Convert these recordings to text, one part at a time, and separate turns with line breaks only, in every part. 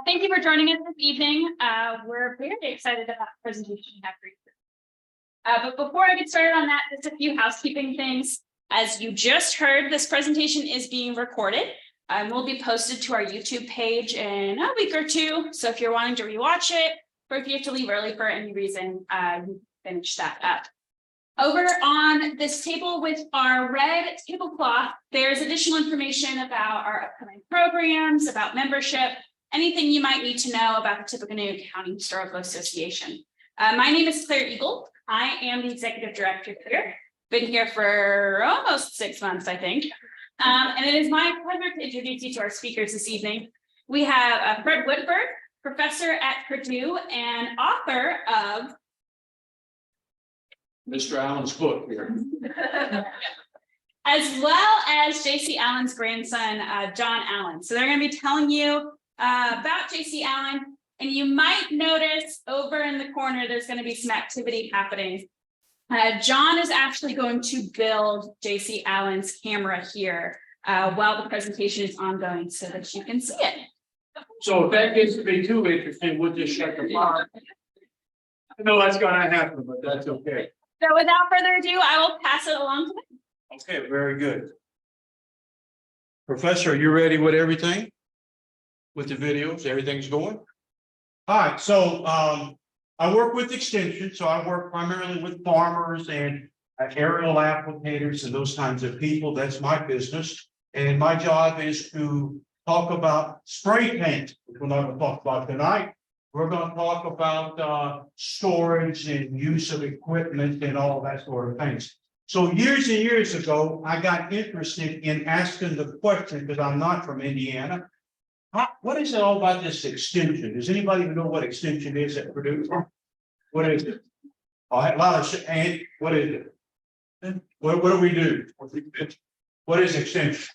Thank you for joining us this evening. We're very excited about the presentation we have for you. But before I get started on that, just a few housekeeping things. As you just heard, this presentation is being recorded and will be posted to our YouTube page in a week or two. So if you're wanting to rewatch it, or if you have to leave early for any reason, you finish that up. Over on this table with our red tablecloth, there's additional information about our upcoming programs, about membership, anything you might need to know about the Tippecanoe County Historical Association. My name is Claire Eagle. I am the executive director here. Been here for almost 6 months, I think. And it is my pleasure to introduce you to our speakers this evening. We have Fred Whitford, professor at Purdue and author of
Mr. Allen's book here.
As well as J.C. Allen's grandson, John Allen. So they're going to be telling you about J.C. Allen, and you might notice over in the corner, there's going to be some activity happening. John is actually going to build J.C. Allen's camera here while the presentation is ongoing so that you can see it.
So if that gets to be too interesting, we'll just shut the fire. I know that's gonna happen, but that's okay.
So without further ado, I will pass it along to him.
Okay, very good. Professor, are you ready with everything? With the videos, everything's going? All right, so I work with extension, so I work primarily with farmers and aerial applicators and those kinds of people. That's my business. And my job is to talk about spray paint, which we're not going to talk about tonight. We're going to talk about storage and use of equipment and all that sort of things. So years and years ago, I got interested in asking the question, because I'm not from Indiana. What is it all about this extension? Does anybody know what extension is at Purdue? What is it? Oh, a lot of and what is it? What do we do? What is extension?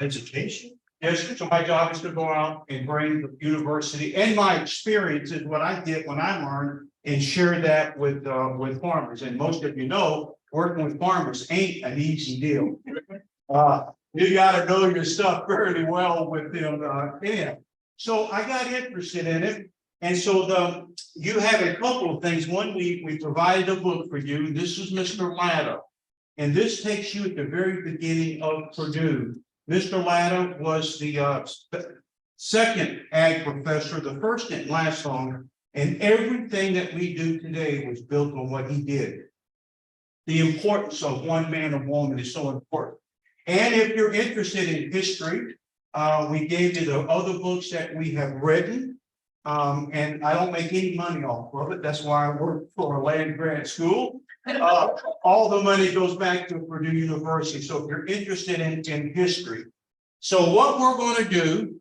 Education. Yes, so my job is to go out and bring the university and my experience is what I did when I learned and share that with farmers. And most of you know, working with farmers ain't an easy deal. You got to know your stuff fairly well with them. So I got interested in it. And so you have a couple of things. One, we provided a book for you. This is Mr. Latta. And this takes you at the very beginning of Purdue. Mr. Latta was the second ag professor. The first didn't last long. And everything that we do today was built on what he did. The importance of one man or woman is so important. And if you're interested in history, we gave you the other books that we have written. And I don't make any money off of it. That's why I work for a land grant school. All the money goes back to Purdue University. So if you're interested in history. So what we're going to do,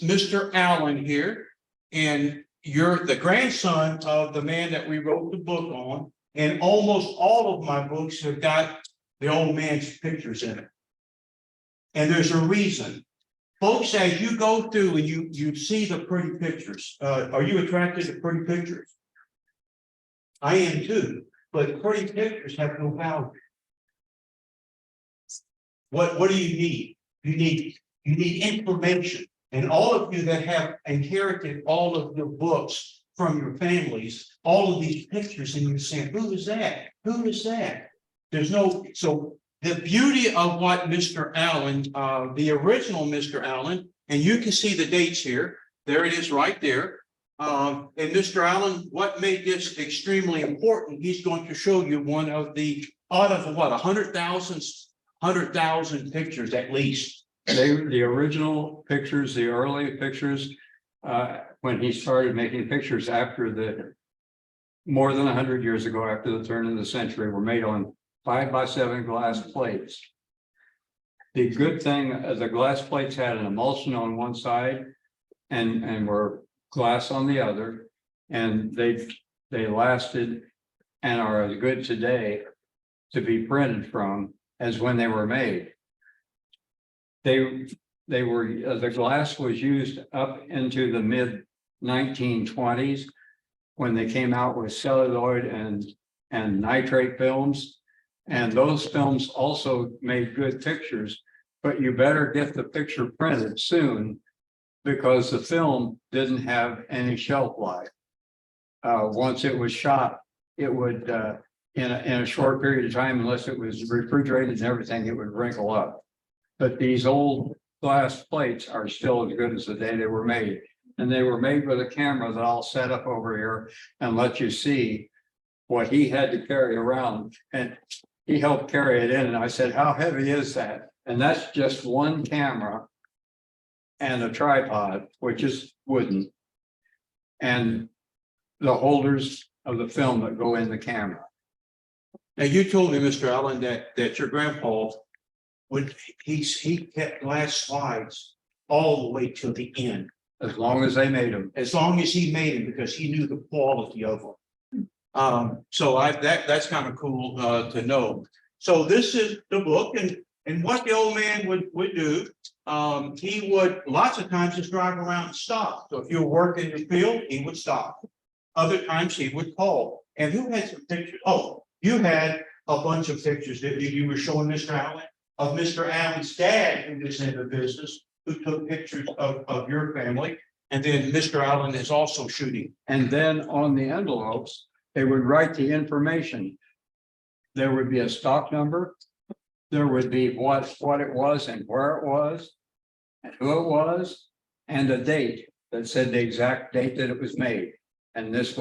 Mr. Allen here, and you're the grandson of the man that we wrote the book on. And almost all of my books have got the old man's pictures in it. And there's a reason. Folks, as you go through and you see the pretty pictures, are you attracted to pretty pictures? I am too, but pretty pictures have no value. What do you need? You need information. And all of you that have inherited all of your books from your families, all of these pictures, and you're saying, who is that? Who is that? There's no, so the beauty of what Mr. Allen, the original Mr. Allen, and you can see the dates here. There it is right there. And Mr. Allen, what made this extremely important, he's going to show you one of the, out of what, 100,000 pictures at least.
The original pictures, the early pictures, when he started making pictures after more than 100 years ago, after the turn of the century, were made on 5x7 glass plates. The good thing, the glass plates had an emulsion on one side and were glass on the other, and they lasted and are as good today to be printed from as when they were made. They were the glass was used up into the mid 1920s when they came out with celluloid and nitrate films. And those films also made good pictures, but you better get the picture printed soon because the film didn't have any shelf life. Once it was shot, it would, in a short period of time, unless it was refrigerated and everything, it would wrinkle up. But these old glass plates are still as good as the day they were made. And they were made with a camera that I'll set up over here and let you see what he had to carry around. And he helped carry it in. And I said, how heavy is that? And that's just one camera and a tripod, which is wooden. And the holders of the film that go in the camera.
Now, you told me, Mr. Allen, that your grandpa he kept glass slides all the way to the end.
As long as they made them.
As long as he made them, because he knew the quality of them. So that's kind of cool to know. So this is the book, and what the old man would do, he would lots of times just drive around and stop. So if you were working in the field, he would stop. Other times he would call. And who had some pictures? Oh, you had a bunch of pictures that you were showing Mr. Allen, of Mr. Allen's dad, who was in the business, who took pictures of your family. And then Mr. Allen is also shooting.
And then on the envelopes, they would write the information. There would be a stock number. There would be what it was and where it was, and who it was, and a date that said the exact date that it was made. And this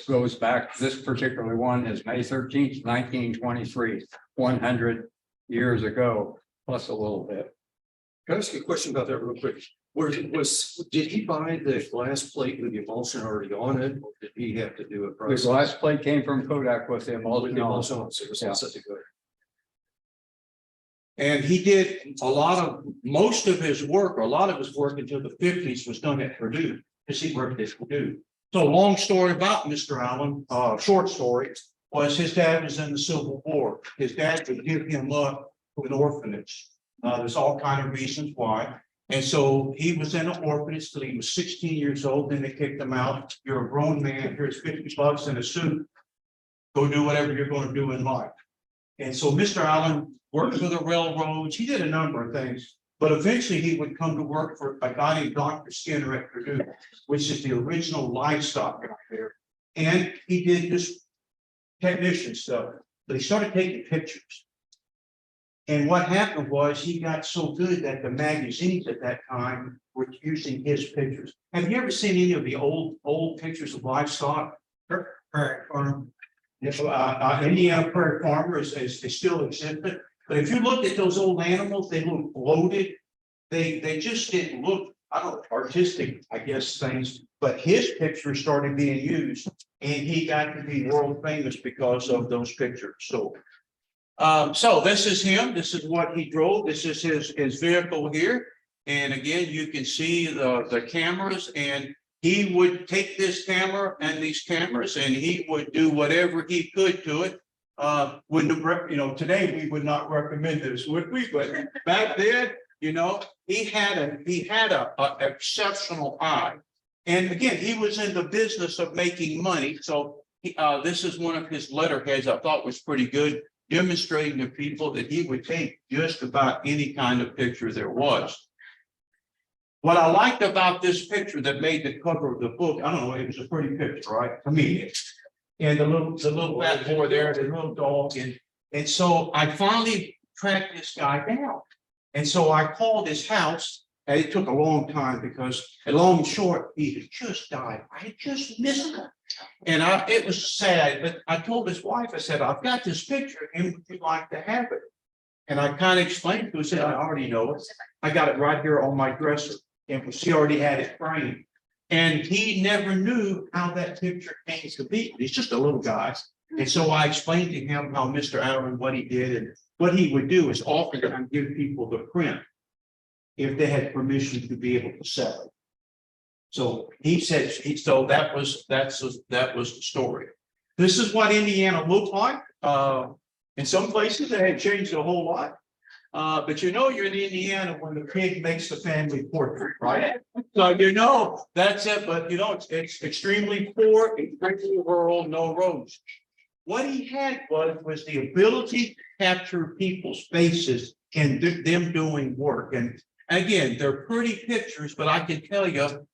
goes back, this particular one is May 13th, 1923, 100 years ago, plus a little bit.
Can I ask you a question about that real quick? Did he buy the glass plate with the emulsion already on it, or did he have to do a
The
process?
glass plate came from Kodak with the
With
emulsion
the
on.
emulsion on it, so it was all
Yeah.
set to go.
And he did most of his work, or a lot of his work until the 50s was done at Purdue, because he worked at Purdue. So long story about Mr. Allen, short story, was his dad was in the Civil War. His dad would give him up to an orphanage. There's all kind of reasons why. And so he was in an orphanage till he was 16 years old. Then they kicked him out. You're a grown man. Here's $50 in a suit. Go do whatever you're going to do in life. And so Mr. Allen worked for the railroads. He did a number of things, but eventually he would come to work for a guy named Dr. Skinner at Purdue, which is the original livestock out there. And he did this technician stuff, but he started taking pictures. And what happened was he got so good that the magazines at that time were using his pictures. Have you ever seen any of the old pictures of livestock? Indiana Prairie Farmer is still existent. But if you look at those old animals, they look bloated. They just didn't look, I don't know, artistic, I guess, things. But his pictures started being used, and he got to be world famous because of those pictures. So this is him. This is what he drove. This is his vehicle here. And again, you can see the cameras, and he would take this camera and these cameras, and he would do whatever he could to it. Today we would not recommend this, would we? But back then, he had a exceptional eye. And again, he was in the business of making money. So this is one of his letterheads I thought was pretty good, demonstrating to people that he would take just about any kind of picture there was. What I liked about this picture that made the cover of the book, I don't know, it was a pretty picture, right? To me. And the little fat boy there, the little dog. And so I finally tracked this guy down. And so I called his house, and it took a long time because, long and short, he had just died. I had just missed him. And it was sad, but I told his wife, I said, I've got this picture of him. Would you like to have it? And I kind of explained to her, said, I already know it. I got it right here on my dresser. And she already had it framed. And he never knew how that picture came to be. He's just a little guy. And so I explained to him how Mr. Allen, what he did, and what he would do is often give people the print if they had permission to be able to sell it. So he said, that was the story. This is what Indiana looked like. In some places they had changed a whole lot. But you're in Indiana when the pig makes the family portrait, right? So that's it. But it's extremely poor, extremely rural, no roads. What he had was the ability to capture people's faces and them doing work. And And again, they're pretty pictures, but I can tell you,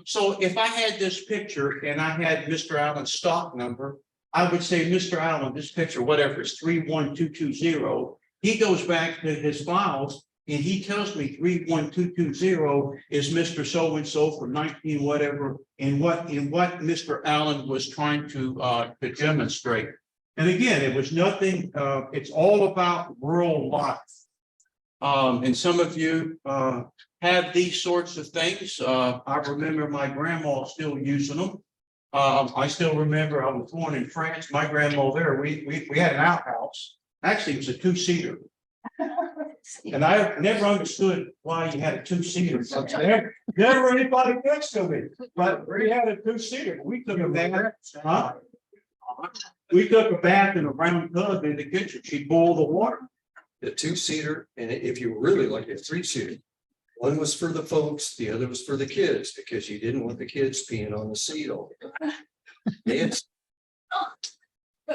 so if I had this picture and I had Mr. Allen's stock number, I would say, Mr. Allen, this picture, whatever, it's 31220. He goes back to his files and he tells me 31220 is Mr. So-and-so from 19 whatever, and what Mr. Allen was trying to demonstrate. And again, it was nothing, it's all about rural life. And some of you have these sorts of things. I remember my grandma still using them. I still remember I was born in France. My grandma there, we had an outhouse. Actually, it was a two-seater. And I never understood why you had a two-seater. Never anybody next to me, but we had a two-seater. We took a bath. Huh? We took a bath in a round tub in the kitchen. She'd boil the water.
The two-seater, and if you really like a three-seater, one was for the folks, the other was for the kids, because you didn't want the kids peeing on the seat all the time. Yes.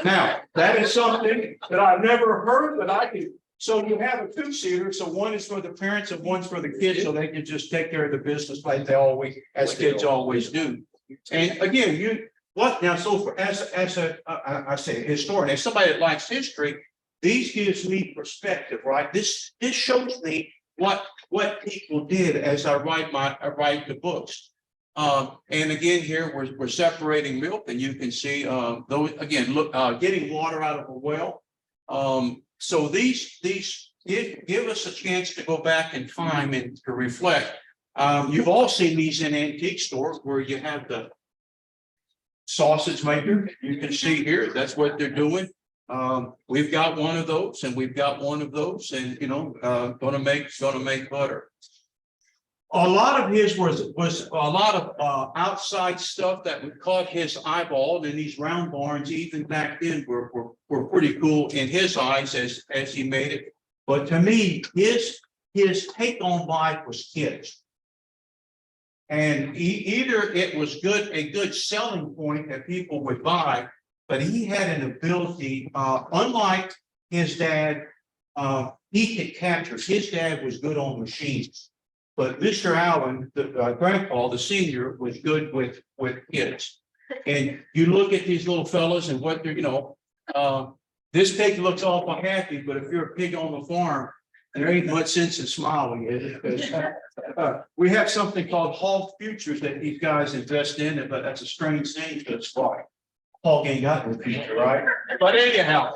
Now, that is something that I've never heard, but I can. So you have a two-seater, so one is for the parents and one's for the kids, so they can just take care of the business like they always, as kids always do. And again, so for I say a historian, as somebody that likes history, these gives me perspective, right? This shows me what people did as I write the books. And again, here we're separating milk, and you can see those again. Look, getting water out of a well. So these give us a chance to go back and find and to reflect. You've all seen these in antique stores where you have the sausage maker. You can see here that's what they're doing. We've got one of those, and we've got one of those, and gonna make butter. A lot of his was a lot of outside stuff that would caught his eyeball, and these round barns, even back then, were pretty cool in his eyes as he made it. But to me, his take on life was kids. And either it was a good selling point that people would buy, but he had an ability, unlike his dad, he could capture. His dad was good on machines. But Mr. Allen, the grandpa, the senior, was good with kids. And you look at these little fellas and what they're, this pig looks awful happy, but if you're a pig on the farm, there ain't much sense in smiling. We have something called hog futures that these guys invest in, but that's a strange thing to spot. Hog ain't got no future, right? But anyhow,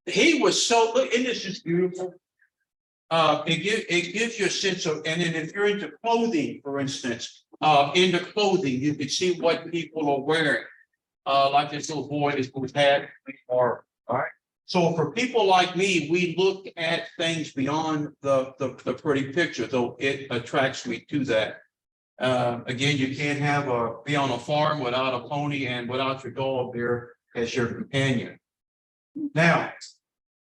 he was so, and this is beautiful. It gives you a sense of, and then if you're into clothing, for instance, into clothing, you can see what people are wearing. Like this little boy, this was had, or all right. So for people like me, we look at things beyond the pretty picture, though it attracts me to that. Again, you can't be on a farm without a pony and without your dog there as your companion. Now,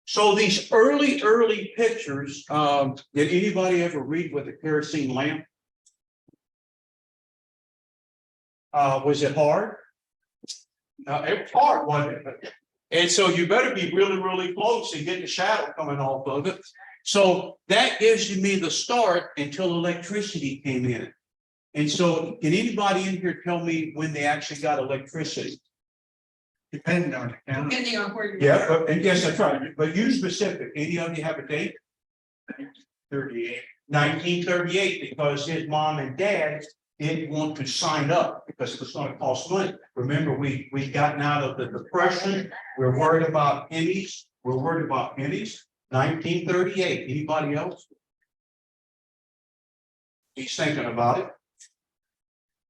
so these early pictures, did anybody ever read with a kerosene lamp? Was it hard? No, it was hard, wasn't it? And so you better be really close and get the shadow coming off of it. So that gives me the start until electricity came in. And so can anybody in here tell me when they actually got electricity? Depending on the county.
Depending on where you're.
Yeah, and yes, that's right. But you specific, any of you have a date? 1938, because his mom and dad didn't want to sign up because it was going to cost money. Remember, we gotten out of the Depression. We're worried about pennies. 1938. Anybody else? He's thinking about it.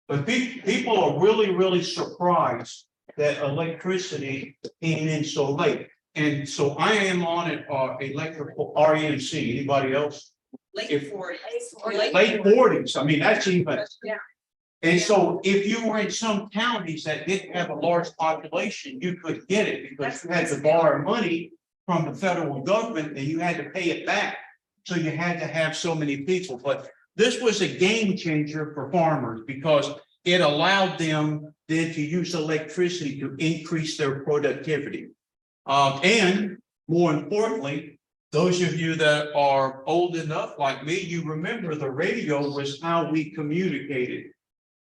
But people are really surprised that electricity came in so late. And so I am on an electrical REMC. Anybody else?
Late 40s.
Late 40s. I mean, that's even.
Yeah.
And so if you were in some counties that didn't have a large population, you could get it because you had to borrow money from the federal government and you had to pay it back. So you had to have so many people. But this was a game changer for farmers because it allowed them then to use electricity to increase their productivity. And more importantly, Those of you that are old enough like me, you remember the radio was how we communicated.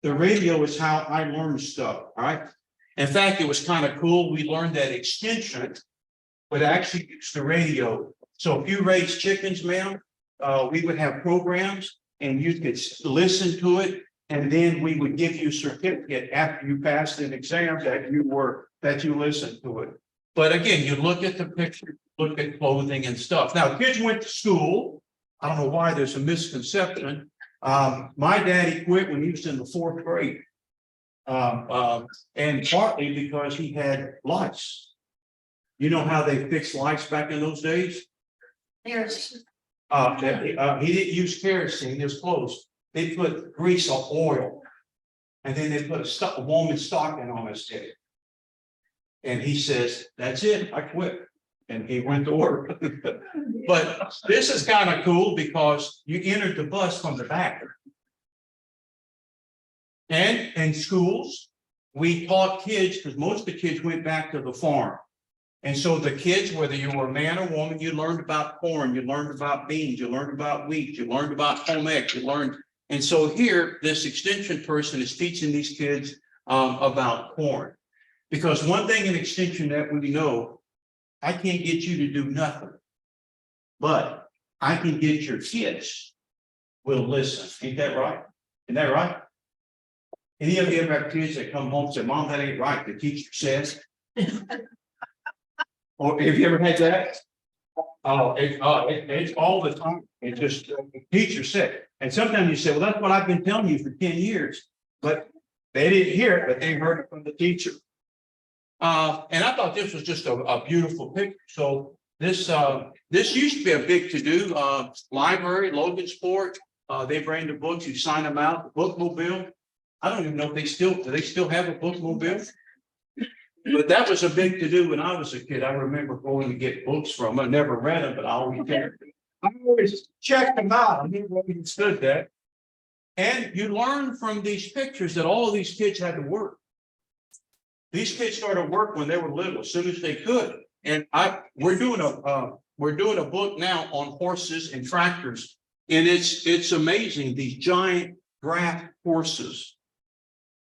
The radio is how I learned stuff, all right? In fact, it was kind of cool. We learned that extension would actually use the radio. So if you raise chickens, ma'am, we would have programs and you could listen to it. And then we would give you a certificate after you passed an exam that you listened to it. But again, you look at the picture, look at clothing and stuff. Now, kids went to school. I don't know why there's a misconception. My daddy quit when he was in the 4th grade. And partly because he had lice. You know how they fixed lice back in those days? He didn't use kerosene, it was close. They put grease or oil. And then they put a woman's stocking on his head. And he says, that's it, I quit. And he went to work. But this is kind of cool because you entered the bus from the back. And in schools, we taught kids, because most of the kids went back to the farm. And so the kids, whether you were a man or woman, you learned about corn, you learned about beans, you learned about wheat, you learned about home ec, you learned. And so here, this extension person is teaching these kids about corn. Because one thing in extension that we know, I can't get you to do nothing. But I can get your kids will listen. Ain't that right? Isn't that right? Any of you ever have kids that come home and say, Mom, that ain't right, the teacher says? Or have you ever had that? It's all the time. It's just the teacher said. And sometimes you say, well, that's what I've been telling you for 10 years. But they didn't hear it, but they heard it from the teacher. And I thought this was just a beautiful picture. So this used to be a big to-do library, Logansport. They bring the books, you sign them out, the bookmobile. I don't even know if do they still have a bookmobile? But that was a big to-do when I was a kid. I remember going to get books from them. I never read them, but I always checked them out. I never understood that. And you learn from these pictures that all of these kids had to work. These kids started work when they were little, as soon as they could. And we're doing a book now on horses and tractors. And it's amazing, these giant draft horses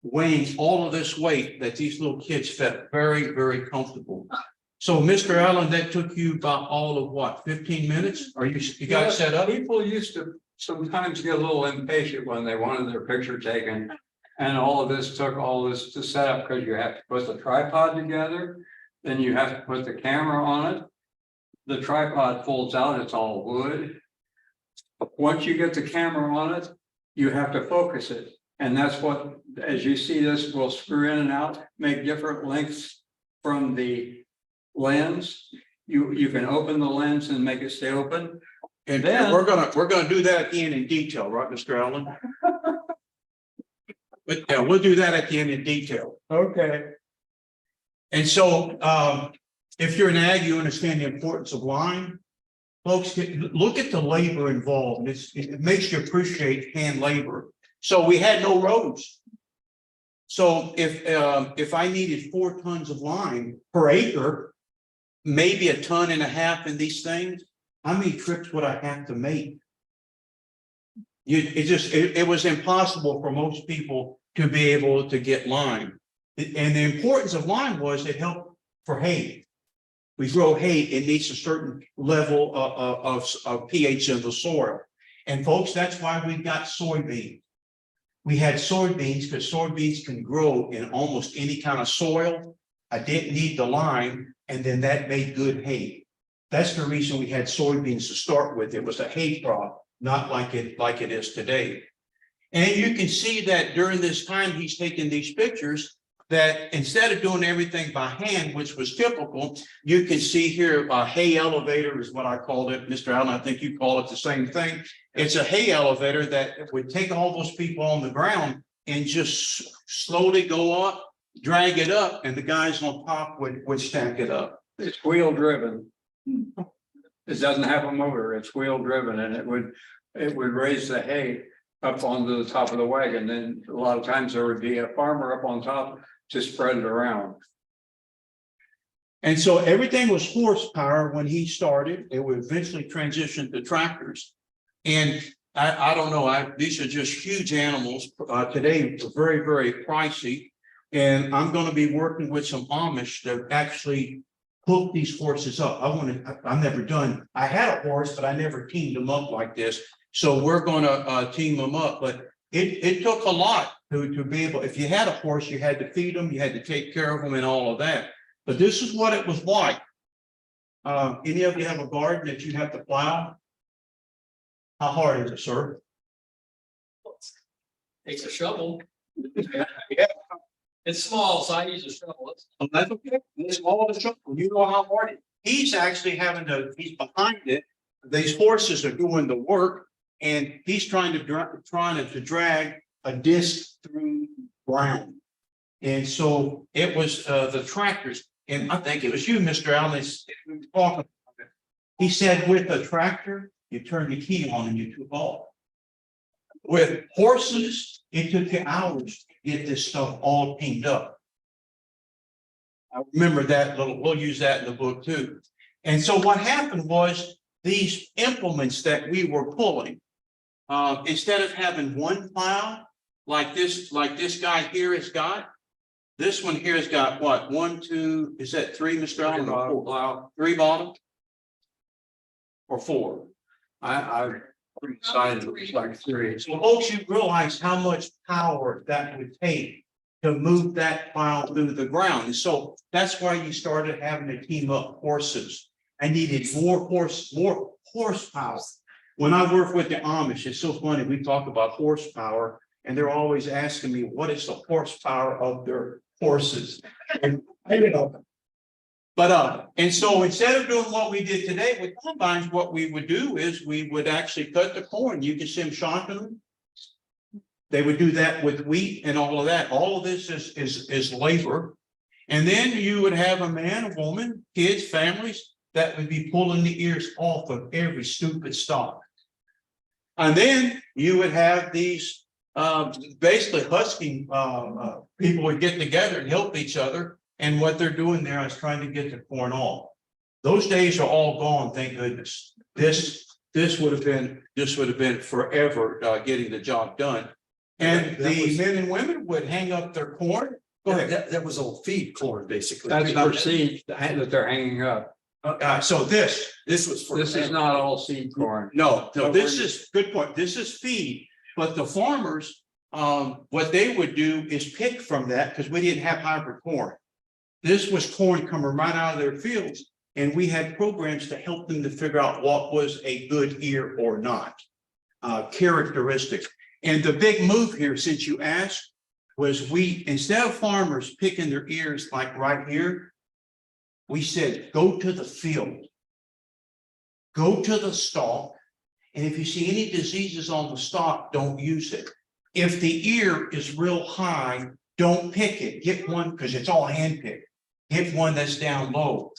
weighing all of this weight that these little kids felt very, very comfortable. So, Mr. Allen, that took you about all of what, 15 minutes? Are you got it set up?
People used to sometimes get a little impatient when they wanted their picture taken. And all this to set up because you have to put the tripod together. Then you have to put the camera on it. The tripod folds out, it's all wood. Once you get the camera on it, you have to focus it. And that's what, as you see this, we'll screw in and out, make different lengths from the lens. You can open the lens and make it stay open.
And then we're gonna do that again in detail, right, Mr. Allen? But yeah, we'll do that at the end in detail.
Okay.
And so if you're an ag, you understand the importance of line. Folks, look at the labor involved. It makes you appreciate hand labor. So we had no roads. So if I needed 4 tons of line per acre, maybe 1.5 tons in these things, how many trips would I have to make? It was impossible for most people to be able to get lime. And the importance of lime was it helped for hay. We grow hay, it needs a certain level of pH in the soil. And folks, that's why we got soybeans. We had soybeans because soybeans can grow in almost any kind of soil. I didn't need the lime, and then that made good hay. That's the reason we had soybeans to start with. It was a hay crop, not like it is today. And you can see that during this time he's taking these pictures, that instead of doing everything by hand, which was typical, you can see here a hay elevator is what I called it. Mr. Allen, I think you call it the same thing. It's a hay elevator that would take all those people on the ground and just slowly go up, drag it up, and the guys on top would stack it up.
It's wheel driven. It doesn't have a motor, it's wheel driven, and it would raise the hay up onto the top of the wagon. Then a lot of times there would be a farmer up on top to spread it around.
And so everything was horsepower when he started. It would eventually transition to tractors. And I don't know, these are just huge animals. Today, very, very pricey. And I'm gonna be working with some Amish to actually hook these horses up. I've never done, I had a horse, but I never teamed them up like this. So we're gonna team them up, but it took a lot to be able, if you had a horse, you had to feed them, you had to take care of them and all of that. But this is what it was like. Any of you have a garden that you have to plow? How hard is it, sir?
Takes a shovel.
Yeah.
It's small, so I use a shovel.
That's okay. It's all the trouble. You know how hard it. He's actually he's behind it. These horses are doing the work and he's trying to drag a disc through ground. And so it was the tractors, and I think it was you, Mr. Allen, we were talking about it. He said with a tractor, you turn the key on and you took off. With horses, it took you hours to get this stuff all teamed up. I remember that we'll use that in the book too. And so what happened was these implements that we were pulling, instead of having one plow like this guy here has got, this one here has got what, 1, 2, is that 3, Mr. Allen?
Wow.
3 bottom? Or 4?
I'm pretty excited. It was like 3.
So folks, you realize how much power that would take to move that plow through the ground. And so that's why you started having to team up horses. I needed more horsepower. When I work with the Amish, it's so funny, we talk about horsepower and they're always asking me, what is the horsepower of their horses? And I don't know. But and so instead of doing what we did today with combines, what we would do is we would actually cut the corn. You can see them shocking them. They would do that with wheat and all of that. All of this is labor. And then you would have a man, a woman, kids, families that would be pulling the ears off of every stupid stalk. And then you would have these basically husking people would get together and help each other. And what they're doing there is trying to get the corn off. Those days are all gone, thank goodness. This would have been forever getting the job done. And the men and women would hang up their corn. Go ahead.
That was all feed corn, basically.
That's for seed that they're hanging up.
So this
was for.
This is not all seed corn.
No, this is good point. This is feed, but the farmers, what they would do is pick from that because we didn't have hybrid corn. This was corn coming right out of their fields, and we had programs to help them to figure out what was a good ear or not, characteristics. And the big move here, since you asked, was instead of farmers picking their ears like right here, we said, go to the field, go to the stalk, and if you see any diseases on the stalk, don't use it. If the ear is real high, don't pick it. Get one, because it's all hand-picked. Get one that's down low.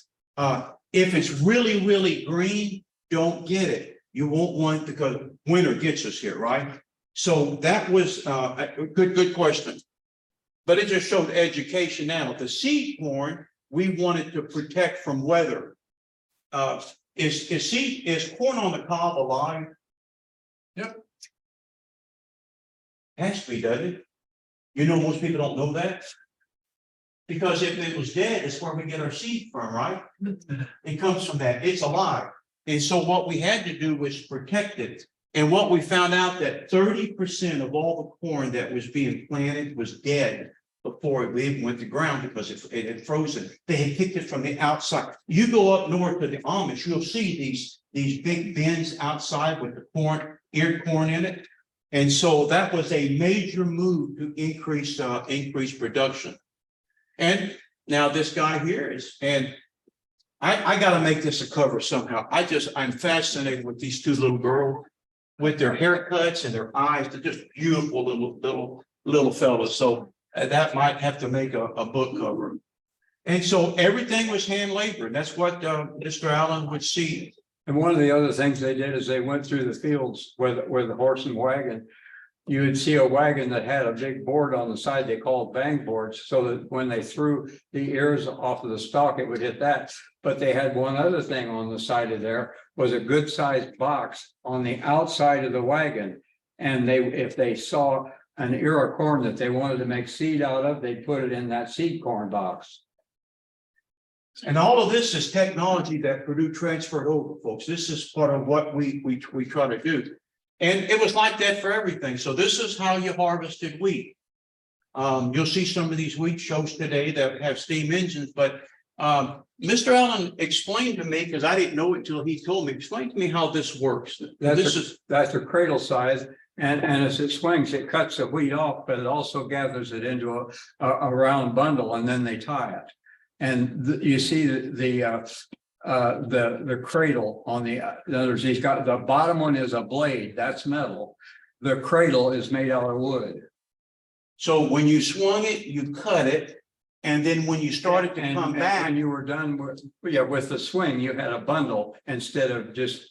If it's really, really green, don't get it. You won't want, because winter gets us here, right? So that was a good question. But it just showed education now. The seed corn, we wanted to protect from weather. Is corn on the cob alive?
Yep.
Has to be, doesn't it? You know, most people don't know that. Because if it was dead, it's where we get our seed from, right? It comes from that. It's alive. And so what we had to do was protect it. And what we found out that 30% of all the corn that was being planted was dead before it even went to ground because it had frozen. They had picked it from the outside. You go up north to the Amish, you'll see these big bins outside with the corn, eared corn in it. And so that was a major move to increase production. And now this guy here is, and I got to make this a cover somehow. I'm fascinated with these two little girls with their haircuts and their eyes. They're just beautiful little fellas. So that might have to make a book cover. And so everything was hand labor. And that's what Mr. Allen would see.
And one of the other things they did is they went through the fields where the horse and wagon you would see a wagon that had a big board on the side they called bang boards, so that when they threw the ears off of the stalk, it would hit that. But they had one other thing on the side of there, was a good sized box on the outside of the wagon. And if they saw an ear of corn that they wanted to make seed out of, they'd put it in that seed corn box.
And all of this is technology that Purdue transferred over, folks. This is part of what we try to do. And it was like that for everything. So this is how you harvested wheat. You'll see some of these wheat shows today that have steam engines, but Mr. Allen explained to me, because I didn't know it until he told me, explain to me how this works.
That's a cradle size. And as it swings, it cuts the wheat off, but it also gathers it into a round bundle, and then they tie it. And you see the cradle on the, in other words, he's got, the bottom one is a blade, that's metal. The cradle is made out of wood.
So when you swung it, you cut it, and then when you started to come back,
And you were done with the swing, you had a bundle instead of just.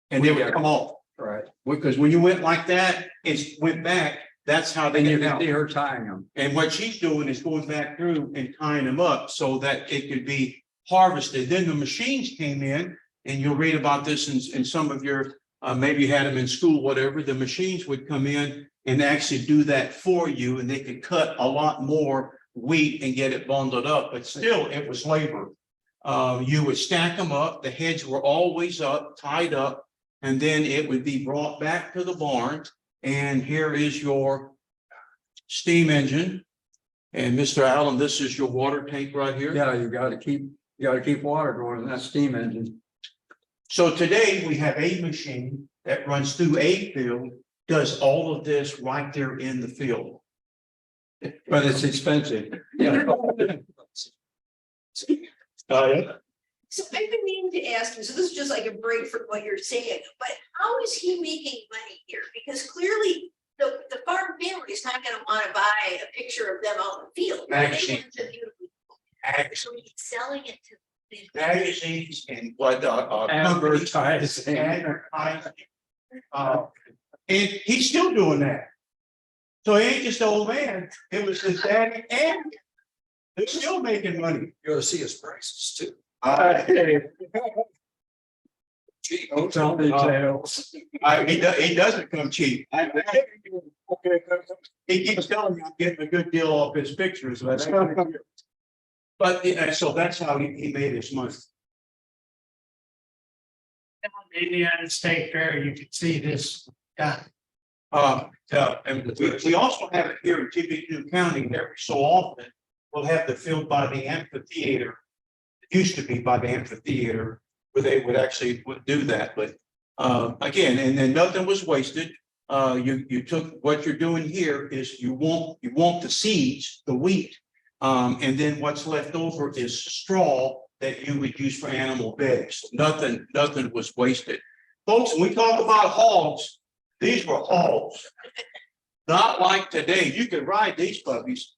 and they would come off.
Right.
Because when you went like that, it went back. That's how they
And you
get
can
out.
see her tying them.
And what she's doing is going back through and tying them up so that it could be harvested. Then the machines came in, and you'll read about this in some of your, maybe you had them in school, whatever. The machines would come in and actually do that for you, and they could cut a lot more wheat and get it bundled up. But still, it was labor. You would stack them up. The heads were always up, tied up, and then it would be brought back to the barn. And here is your steam engine. And Mr. Allen, this is your water tank right here.
Yeah, you gotta keep water going in that steam engine.
So today we have a machine that runs through a field, does all of this right there in the field.
But it's expensive.
Yeah.
So I've been meaning to ask you, so this is just like a break from what you're saying, but how is he making money here? Because clearly the farm family is not gonna wanna buy a picture of them out in the field. Right? They
Magazine.
want the beautiful- So he's selling it to. the-
Magazines and what,
Advertising.
advertising. And he's still doing that. So he ain't just an old man, it was his daddy, and they're still making money.
You ought to see his prices too.
Gee,
Don't tell details.
he doesn't come cheap. He keeps telling me I'm getting a good deal off his pictures. But so that's how he made his money.
Indiana State Fair, you can see this.
And we also have it here in Tippecanoe County every so often. We'll have the field by the amphitheater. It used to be by the amphitheater where they would actually do that, but again, and then nothing was wasted. You took what you're doing here is you want the seeds, the wheat, and then what's left over is straw that you would use for animal bedding. So nothing was wasted. Folks, when we talk about hogs, these were hogs. Not like today. You could ride these puppies.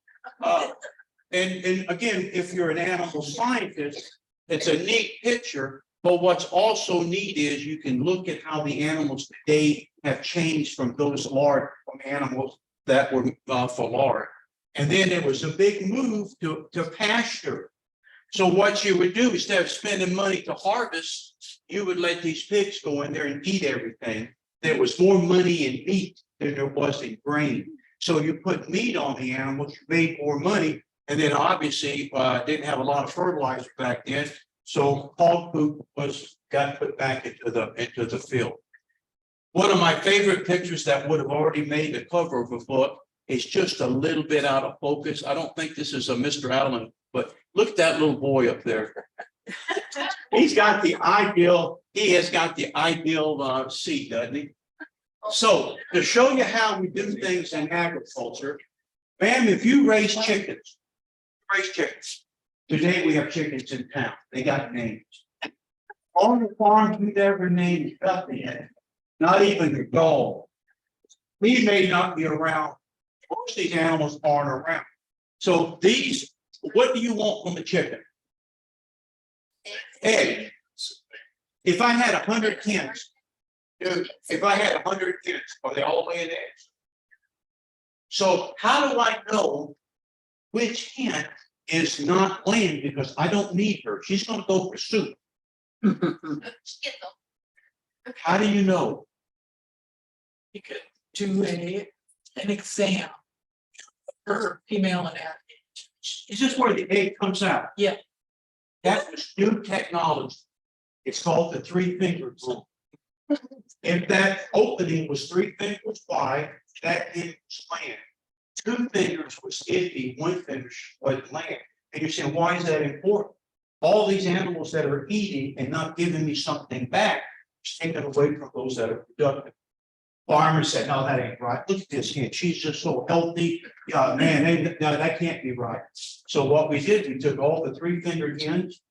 And again, if you're an animal scientist, it's a neat picture. But what's also neat is you can look at how the animals today have changed from those lard, from animals that were for lard. And then there was a big move to pasture. So what you would do, instead of spending money to harvest, you would let these pigs go in there and eat everything. There was more money in meat than there was in grain. So you put meat on the animals, you made more money. And then obviously didn't have a lot of fertilizer back then. So hog poop got put back into the field. One of my favorite pictures that would have already made the cover of a book is just a little bit out of focus. I don't think this is a Mr. Allen, but look at that little boy up there. He has got the ideal seat, doesn't he? So to show you how we do things in agriculture, ma'am, if you raise chickens. Today we have chickens in town. They got names. On the farm, you never named nothing yet. Not even the dog. We may not be around. Most of these animals aren't around. So what do you want from a chicken? Egg. If I had 100 hens, dude, are they all laying eggs? So how do I know which hen is not laying because I don't need her? She's gonna go for soup. How do you know?
You could do an exam. For female anatomy.
Is this where the egg comes out?
Yeah.
That was new technology. It's called the 3-finger rule. If that opening was 3 fingers wide, that egg was land. 2 fingers was iffy, 1 finger was land. And you're saying, why is that important? All these animals that are eating and not giving me something back, is taken away from those that are productive. Farmers said, no, that ain't right. Look at this kid. She's just so healthy. Man, no, that can't be right. So what we did, we took all the 3-finger hens,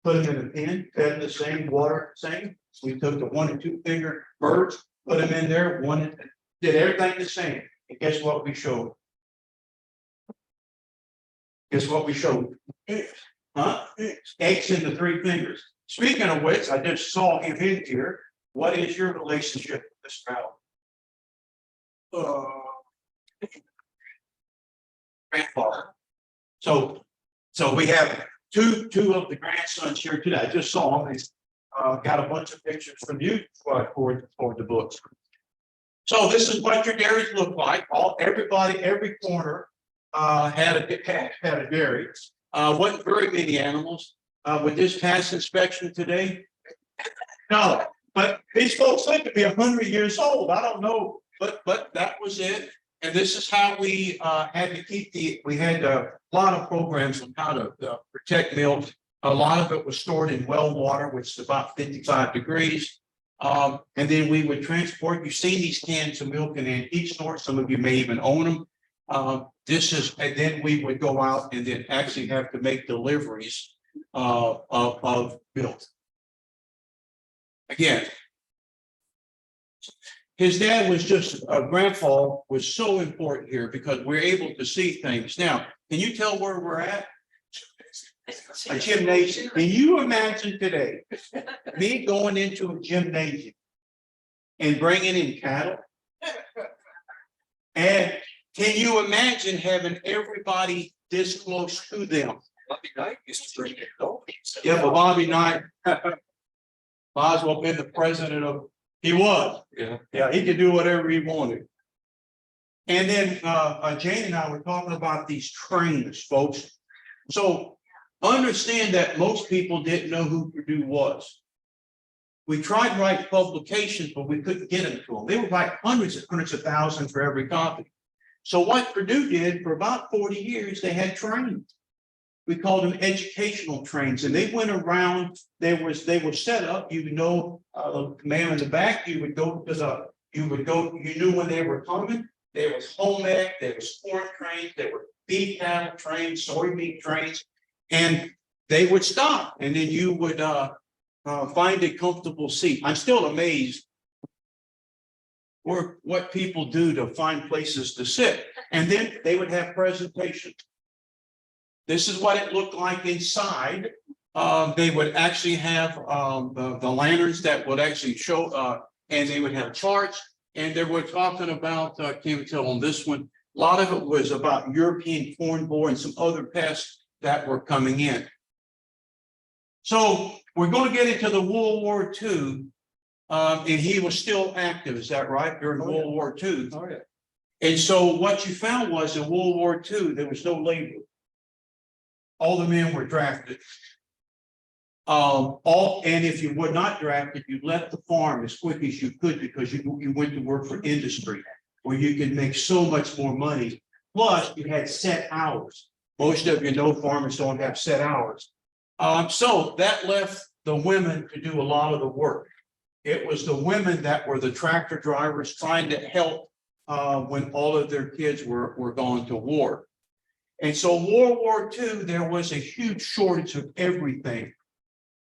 put them in a pen, fed the same, water the same. We took the 1 and 2 finger birds, put them in there, did everything the same. And guess what we showed? Guess what we showed? Huh? Eggs in the 3 fingers. Speaking of which, I just saw him in here. What is your relationship with this fowl? Grandfather. So we have two of the grandsons here today. I just saw them. He's got a bunch of pictures from you for the books. So this is what your dairies look like. Everybody, every corner had a dairy. Wasn't very many animals. Would this pass inspection today? No, but these folks live to be 100 years old. I don't know. But that was it. And this is how we had to keep we had a lot of programs on how to protect milk. A lot of it was stored in well water, which is about 55 degrees. And then we would transport, you've seen these cans of milk in antique stores. Some of you may even own them. And then we would go out and then actually have to make deliveries of milk. Again, his dad was just, grandpa was so important here because we're able to see things. Now, can you tell where we're at? A gymnasium. Can you imagine today, me going into a gymnasium and bringing in cattle? And can you imagine having everybody this close to them?
Bobby Knight used to bring it home.
Yeah, but Bobby Knight might as well been the president of. He was. Yeah, he could do whatever he wanted. And then Jane and I were talking about these trains, folks. So understand that most people didn't know who Purdue was. We tried to write publications, but we couldn't get them to them. They would write hundreds of thousands for every copy. So what Purdue did for about 40 years, they had trains. We called them educational trains, and they went around. They were set up. You know, the man in the back. You would go to you knew when they were coming. There was home ec, there was corn trains, there were beef cattle trains, soybean trains, and they would stop, and then you would find a comfortable seat. I'm still amazed what people do to find places to sit, and then they would have presentations. This is what it looked like inside. They would actually have the lanterns that would actually show, and they would have charts. And they were talking about, can't tell on this one, a lot of it was about European corn borer and some other pests that were coming in. So we're going to get into the World War II, and he was still active. Is that right? During World War II.
Oh, yeah.
And so what you found was in World War II, there was no labor. All the men were drafted. And if you were not drafted, you left the farm as quick as you could because you went to work for industry where you could make so much more money. Plus, you had set hours. Most of you know farmers don't have set hours. So that left the women to do a lot of the work. It was the women that were the tractor drivers trying to help when all of their kids were going to war. And so World War II, there was a huge shortage of everything.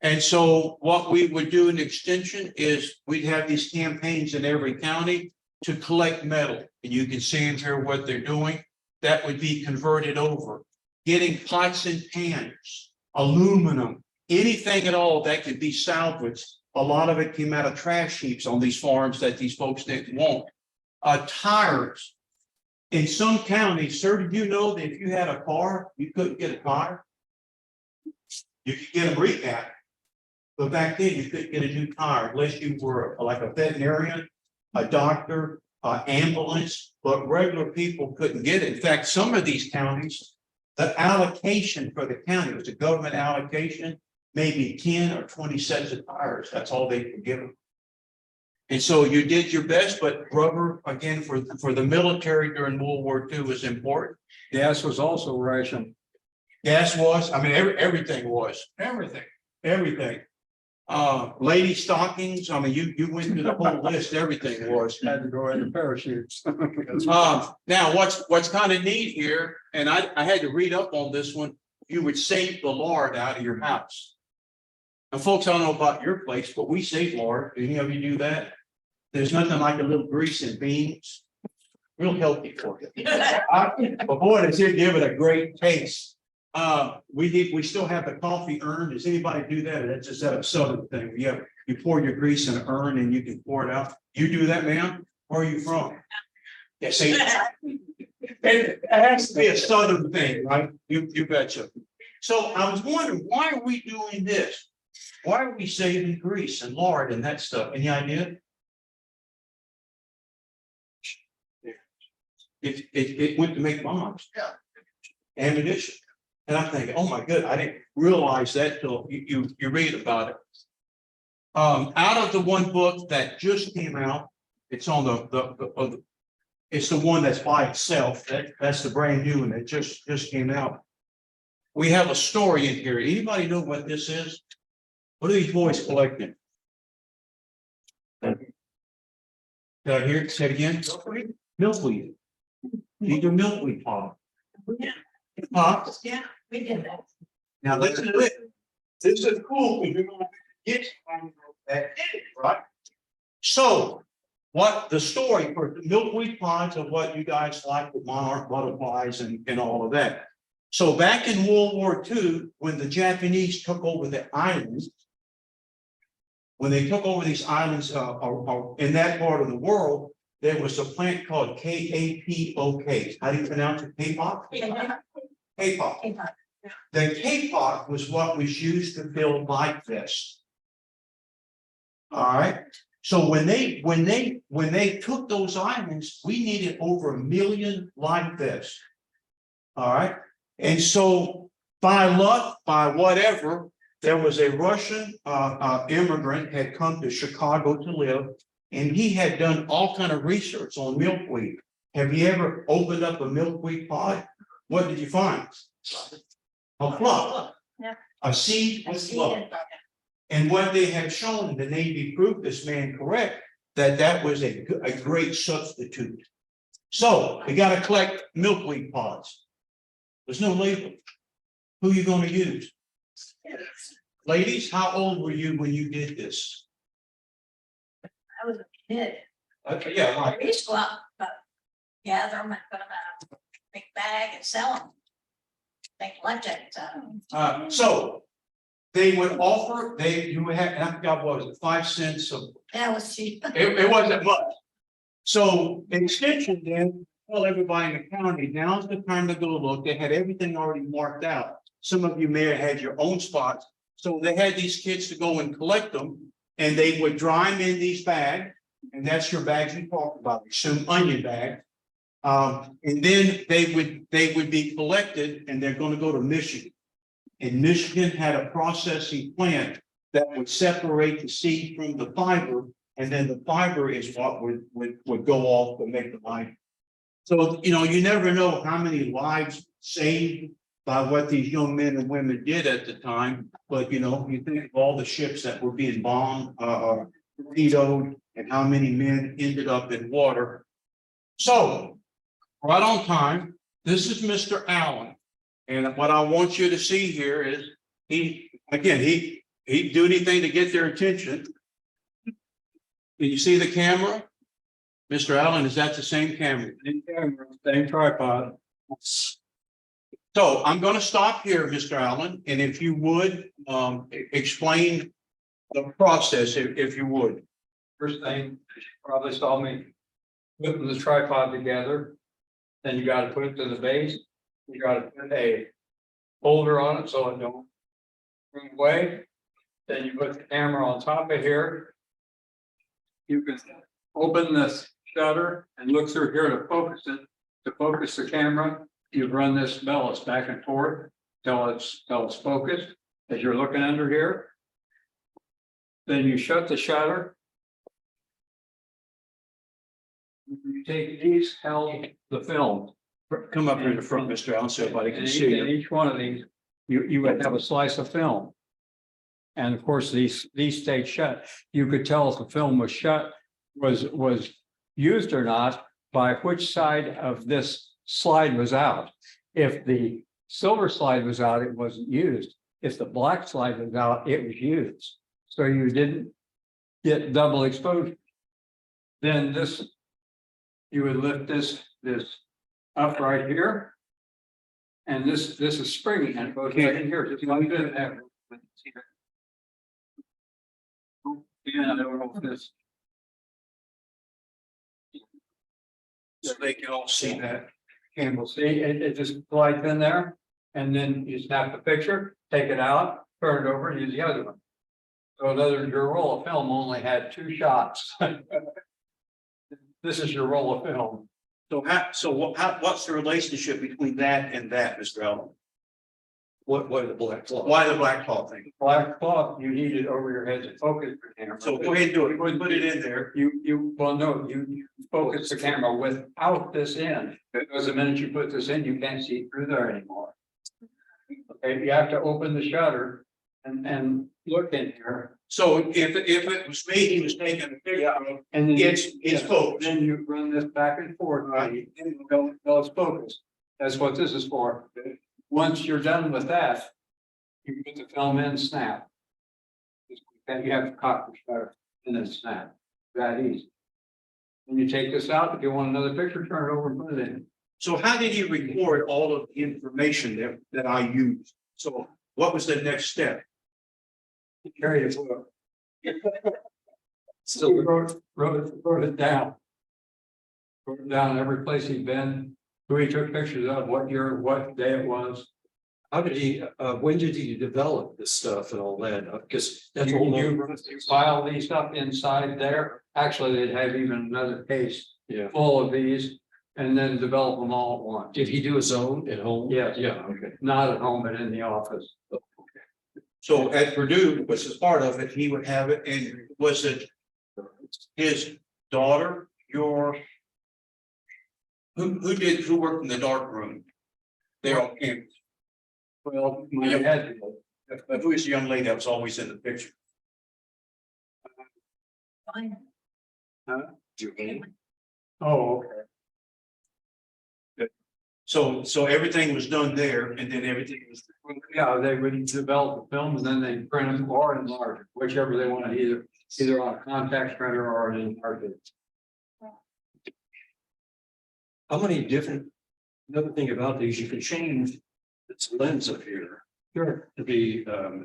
And so what we would do in extension is we'd have these campaigns in every county to collect metal. And you can see in here what they're doing. That would be converted over. Getting pots and pans, aluminum, anything at all that could be salvaged. A lot of it came out of trash heaps on these farms that these folks didn't want. Tires. In some counties, sir, did you know that if you had a car, you couldn't get a tire? You could get a recap. But back then, you couldn't get a new tire unless you were like a veterinarian, a doctor, ambulance, but regular people couldn't get it. In fact, some of these counties, the allocation for the county was a government allocation, maybe 10 or 20 sets of tires. That's all they could give them. And so you did your best, but rubber, again, for the military during World War II was important.
Gas was also rationed.
Gas was, I mean, everything was, everything. Lady stockings, I mean, you went through the whole list, everything was.
Had to go into parachutes.
Now, what's kind of neat here, and I had to read up on this one, you would save the lard out of your house. Now, folks, I don't know about your place, but we save lard. Do any of you do that? There's nothing like a little grease and beans. Real healthy for you. But boy, does it give it a great taste. We still have the coffee urn. Does anybody do that? That's just a southern thing. You pour your grease in an urn and you can pour it out. You do that, ma'am? Where are you from? Yeah, see. It has to be a southern thing, right? You betcha. So I was wondering, why are we doing this? Why are we saving grease and lard and that stuff? Any idea? It went to make bombs. Yeah. Ammunition. And I'm thinking, oh my good, I didn't realize that till you read about it. Out of the one book that just came out, it's on it's the one that's by itself. That's the brand new one that just came out. We have a story in here. Anybody know what this is? What are these boys collecting? Did I hear it? Say it again? Milkweed. These are milkweed pods. Pods?
Yeah, we did that.
Now listen to this. This is cool because you're gonna get that did it, right? So what the story for the milkweed pods of what you guys like with monarch butterflies and all of that. So back in World War II, when the Japanese took over the islands, when they took over these islands in that part of the world, there was a plant called KAPOK. How do you pronounce it? Kapok? Kapok. The kapok was what was used to build life vests. All right. So when they took those islands, we needed over 1 million life vests. All right. And so by luck, by whatever, there was a Russian immigrant had come to Chicago to live, and he had done all kind of research on milkweed. Have you ever opened up a milkweed pod? What did you find? A fluff.
Yeah.
A seed with fluff. And what they have shown, the Navy proved this man correct, that was a great substitute. So you got to collect milkweed pods. There's no label. Who are you going to use? Ladies, how old were you when you did this?
I was a kid.
Yeah,
I
right.
used to go out, gather them and put them in a big bag and sell them. Make lunch eggs out of them.
So they would offer, you would have, and I forgot what was it, 5 cents of,
That was cheap.
it wasn't much. So extension then, tell everybody in the county, now's the time to go look. They had everything already marked out. Some of you may have had your own spots. So they had these kids to go and collect them, and they would dry them in these bags, and that's your bags you talked about, some onion bags. And then they would be collected, and they're going to go to Michigan. And Michigan had a processing plant that would separate the seed from the fiber, and then the fiber is what would go off to make the line. So, you never know how many lives saved by what these young men and women did at the time. But, you think of all the ships that were being bombed, torpedoed, and how many men ended up in water. So, right on time, this is Mr. Allen. And what I want you to see here is he'd do anything to get their attention. Can you see the camera? Mr. Allen, is that the same camera?
Same tripod.
So I'm going to stop here, Mr. Allen, and if you would explain the process, if you would.
First thing, you probably saw me putting the tripod together. then you gotta put it to the base. You gotta put a holder on it so it don't move away. Then you put the camera on top of here. You can open this shutter and look through here to focus it. To focus the camera, you run this bellows back and forth till it's focused as you're looking under here. Then you shut the shutter. You take these, held the film.
Come up here in the front, Mr. Allen, so everybody can
And
see you.
each one of these, you would have a slice of film. And of course, these stayed shut. You could tell if the film was shut, was used or not by which side of this slide was out. If the silver slide was out, it wasn't used. If the black slide was out, it was used. So you didn't get double exposure. Then this, you would lift this up right here. And this is springy and it goes right in here. Just like that. Yeah, I don't know if this.
So they can all see that.
And we'll see, it just slides in there, and then you snap the picture, take it out, turn it over, and use the other one. So in other words, your roll of film only had 2 shots. This is your roll of film.
What's the relationship between that and that, Mr. Allen?
What are the black cloth?
Why the black cloth thing?
Black cloth, you need it over your head to focus the camera.
So go ahead and do it. Go ahead and put it in there.
You focus the camera without this in, because the minute you put this in, you can't see through there anymore. Okay, you have to open the shutter and look in here.
So if it was me, he was taking a picture of it,
And then
it's focused.
then you run this back and forth, right? Until it's focused. That's what this is for. Once you're done with that, you put the film in, snap. Then you have to cock the shutter and then snap. That easy. When you take this out, if you want another picture, turn it over and put it in.
So how did he record all of the information that I used? So what was the next step?
Carry it forward.
Still,
Wrote it down. Wrote it down every place he'd been, who he took pictures of, what year, what day it was.
how did he, when did he develop this stuff and all that? Because that's a whole
You
nother-
file these up inside there. Actually, they'd have even another case
Yeah.
full of these and then develop them all at once.
Did he do his own at home?
Yes.
Yeah, okay.
Not at home, but in the office.
So at Purdue, which is part of it, he would have it, and was it his daughter, who worked in the dark room? They're on campus.
Well, my dad,
But who is the young lady that was always in the picture?
oh, okay.
So everything was done there, and then everything was.
Yeah, they would develop the film and then they print them or enlarge it, whichever they wanted, either on a contact printer or an enlarged.
How many different, another thing about these, you can change its lens up here
Sure.
to be a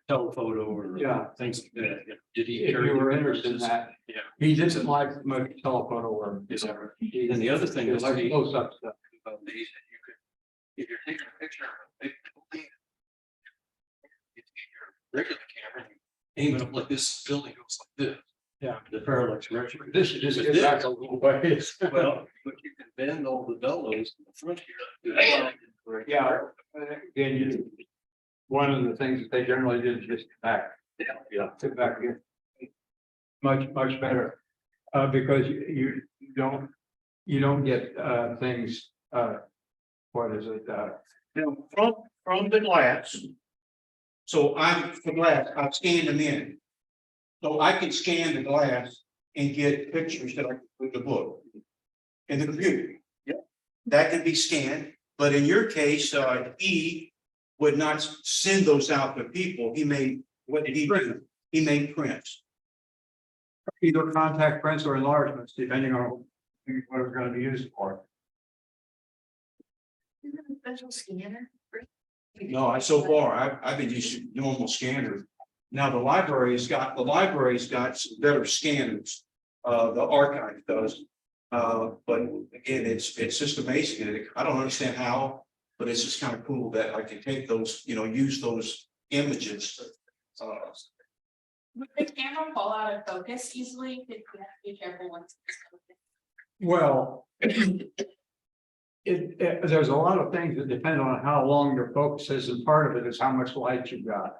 telephoto or
Yeah.
things like that. Did he?
If you were interested in that.
Yeah.
He didn't like much telephoto work.
Is that right? And the other thing
He
is
liked
the-
close up stuff.
about these, that you could, if you're taking a picture of a big building, if you're regular camera, you aim it up like this, building goes like this.
Yeah.
The parallax direction.
This is just
But
get
this-
back a little ways.
Well, but you can bend all the bellows in the front here.
Yeah, again, one of the things that they generally did is just back.
Yeah.
Sit back again. Much better, because you don't get, things, what is it,
From the glass. So I've scanned them in. So I can scan the glass and get pictures that I can put in the book. In the computer. Yep. That can be scanned, but in your case, he would not send those out to people. What did he do? He made prints.
either contact prints or enlargements, depending on what it's gonna be used for.
Is it a special scanner?
No, so far, I've been using normal scanners. Now, the library's got some better scanners, the archive does. But again, it's just amazing. I don't understand how, but it's just kind of cool that I can take those, use those images.
Would the camera fall out of focus easily? Did you have to be careful once?
Well. There's a lot of things that depend on how long your focus is, and part of it is how much light you've got.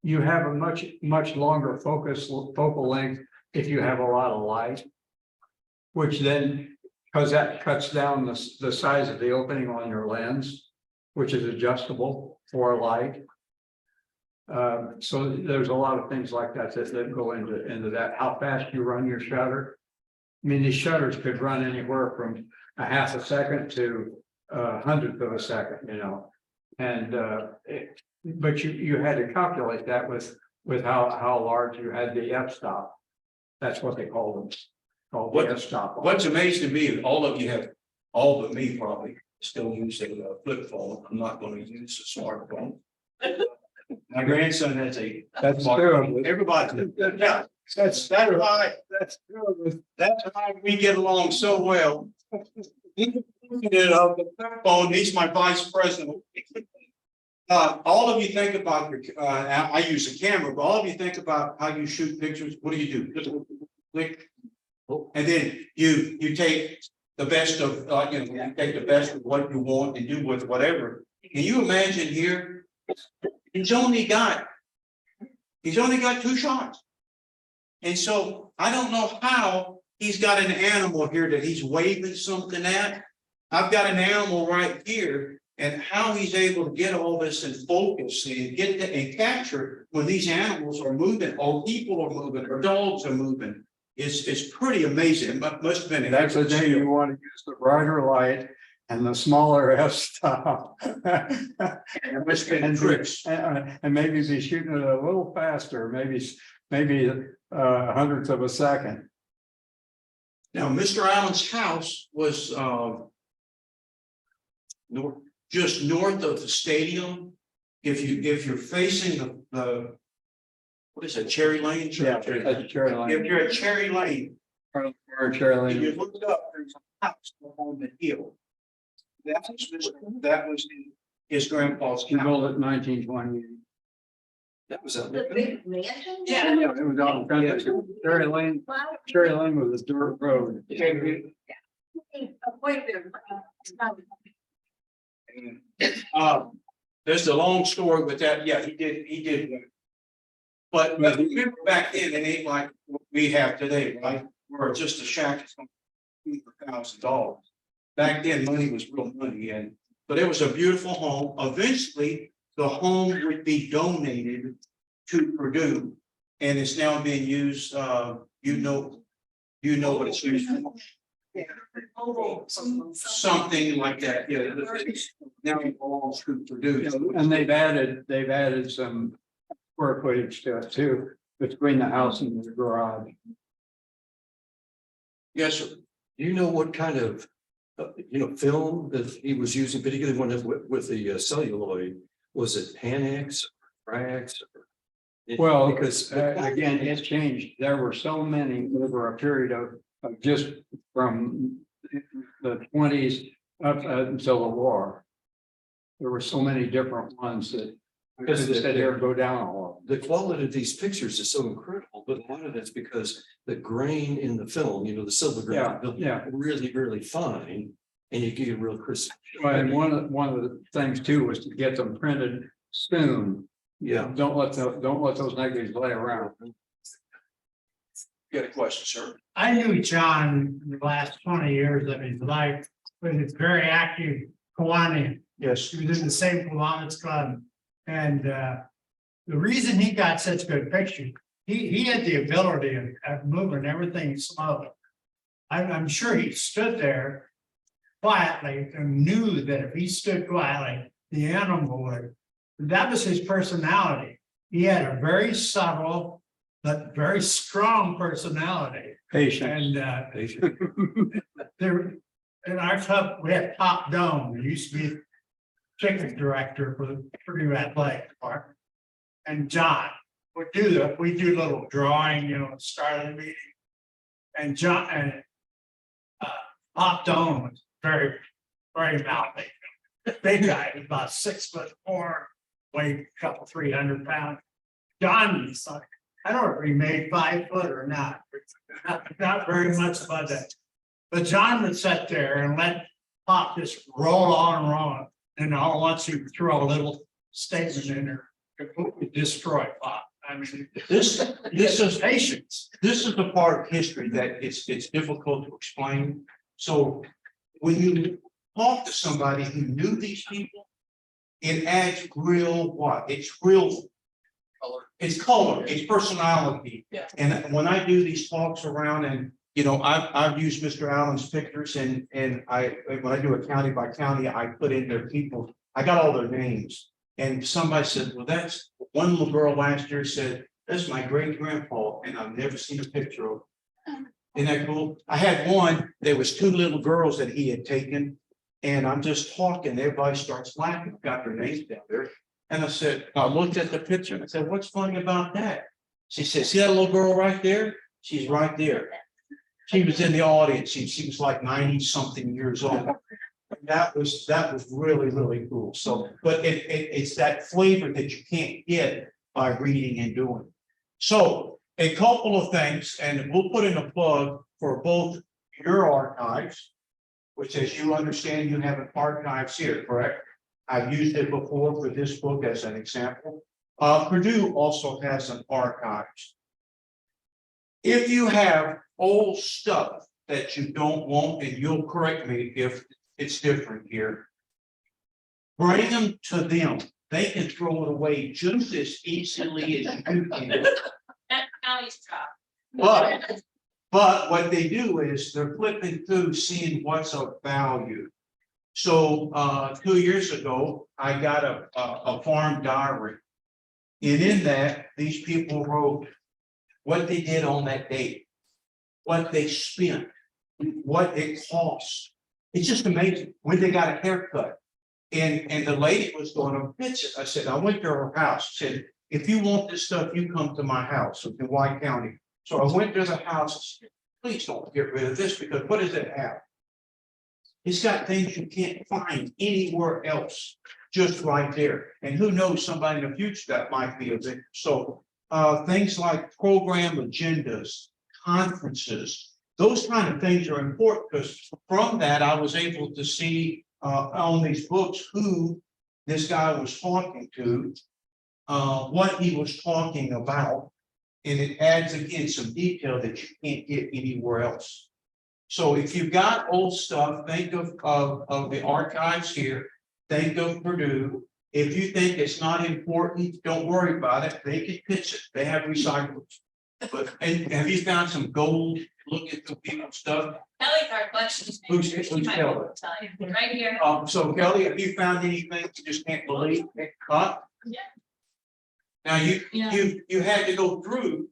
You have a much longer focal length if you have a lot of light. Which then, because that cuts down the size of the opening on your lens, which is adjustable for light. So there's a lot of things like that that go into that, how fast you run your shutter. I mean, these shutters could run anywhere from a half a second to a hundredth of a second, and but you had to calculate that with how large you had the f-stop. That's what they call them. Called the f-stop.
What's amazing to me is all of you have, all but me probably, still use a flip phone. I'm not going to use a smartphone. My grandson has a.
That's
smartphone.
true.
Everybody, yeah, that's why we get along so well. The phone, he's my vice president. All of you think about your, I use a camera, but all of you think about how you shoot pictures. What do you do? Just click. And then you take the best of, you take the best of what you want and do with whatever. Can you imagine here? He's only got 2 shots. And so I don't know how he's got an animal here that he's waving something at. I've got an animal right here, and how he's able to get all this in focus and get and capture when these animals are moving, or people are moving, or dogs are moving. It's pretty amazing. It must have been.
That's the day you want to use the brighter light and the smaller f-stop.
It must have been tricks.
And maybe be shooting it a little faster, maybe hundredths of a second.
Now, Mr. Allen's house was just north of the stadium. If you're facing the what is that, Cherry Lane?
Yeah, that's Cherry Lane.
If you're at Cherry Lane,
Or Cherry
and
Lane.
you look up, there's a house up on the hill. That was his grandpa's
He
house.
built it in 1920.
That was a.
The big mansion?
Yeah.
Yeah, it was on country. Cherry Lane. Cherry Lane was a dirt road.
There's a long story with that. Yeah, he did. But remember back then, it ain't like what we have today, right? Where just a shack is $200,000. Back then, money was real money, but it was a beautiful home. Eventually, the home would be donated to Purdue, and it's now being used. You know what it's used for. Something like that. Yeah. Now it belongs to Purdue.
And they've added some square footage to it too, between the house and the garage.
Yes, sir.
Do you know what kind of, film that he was using, particularly one with the celluloid? Was it Panax, Frax?
Well,
because
again, it's changed. There were so many over a period of just from the 20s up until the war. There were so many different ones that because they said they would go down a lot.
the quality of these pictures is so incredible, but a lot of it's because the grain in the film, the silver grain,
Yeah.
really, really fine, and you get a real crisp.
Well, and one of the things too was to get them printed soon.
Yeah.
Don't let those negatives lay around.
You got a question, sir?
I knew John in the last 20 years of his life, but he's very active Kiwanis.
Yes.
He was in the same Kiwanis club. And the reason he got such good pictures, he had the ability of moving everything slowly. I'm sure he stood there quietly and knew that if he stood quietly, the animal would. That was his personality. He had a very subtle but very strong personality.
Patience.
And there in our club, we had Top Dome. He used to be chicken director for the Purdue Athletic Department. And John would we do little drawing, start of the meeting. And John, and Pop Doan was very, very mouthy. Big guy, was about 6'4", weighed a couple 300 pounds. John was like, I don't know if he made 5 foot or not, not very much about that. But John would sit there and let Pop just roll on, and all at once he would throw a little statement in there, completely destroy Pop. I mean,
This is
patience.
this is the part of history that it's difficult to explain. So when you talk to somebody who knew these people, it adds real what? It's real. It's color, it's personality.
Yeah.
And when I do these talks around and, I've used Mr. Allen's pictures and when I do a county by county, I put in their people, I got all their names. And somebody said, well, that's one little girl last year said, that's my great grandpa, and I've never seen a picture of him. Isn't that cool? I had one, there was 2 little girls that he had taken, and I'm just talking, everybody starts laughing, got their names down there. And I said, I looked at the picture and I said, what's funny about that? She said, see that little girl right there? She's right there. She was in the audience. She was like 90-something years old. That was really, really cool. So, but it's that flavor that you can't get by reading and doing. So a couple of things, and we'll put in a plug for both your archives, which, as you understand, you have an archives here, correct? I've used it before for this book as an example. Purdue also has an archives. If you have old stuff that you don't want, and you'll correct me if it's different here, bring them to them. They can throw it away just as easily as you can.
That's Allie's job.
But what they do is they're flipping through, seeing what's of value. So 2 years ago, I got a farm diary. And in that, these people wrote what they did on that day, what they spent, what it cost. It's just amazing when they got a haircut. And the lady was going to pitch it. I said, I went to her house, said, if you want this stuff, you come to my house in White County. So I went to the house, and said, please don't get rid of this, because what does it have? It's got things you can't find anywhere else, just right there. And who knows, somebody in the future that might be of it. So things like program agendas, conferences, those kind of things are important, because from that, I was able to see on these books who this guy was talking to, what he was talking about. And it adds, again, some detail that you can't get anywhere else. So if you've got old stuff, think of the archives here, think of Purdue. If you think it's not important, don't worry about it. They can pitch it. They have recyclers. But and have you found some gold looking through people's stuff?
Kelly's our collection.
Who's
She might be
Kelly?
able to tell you. Right here.
So Kelly, have you found anything you just can't believe?
Yeah.
Now you had to go through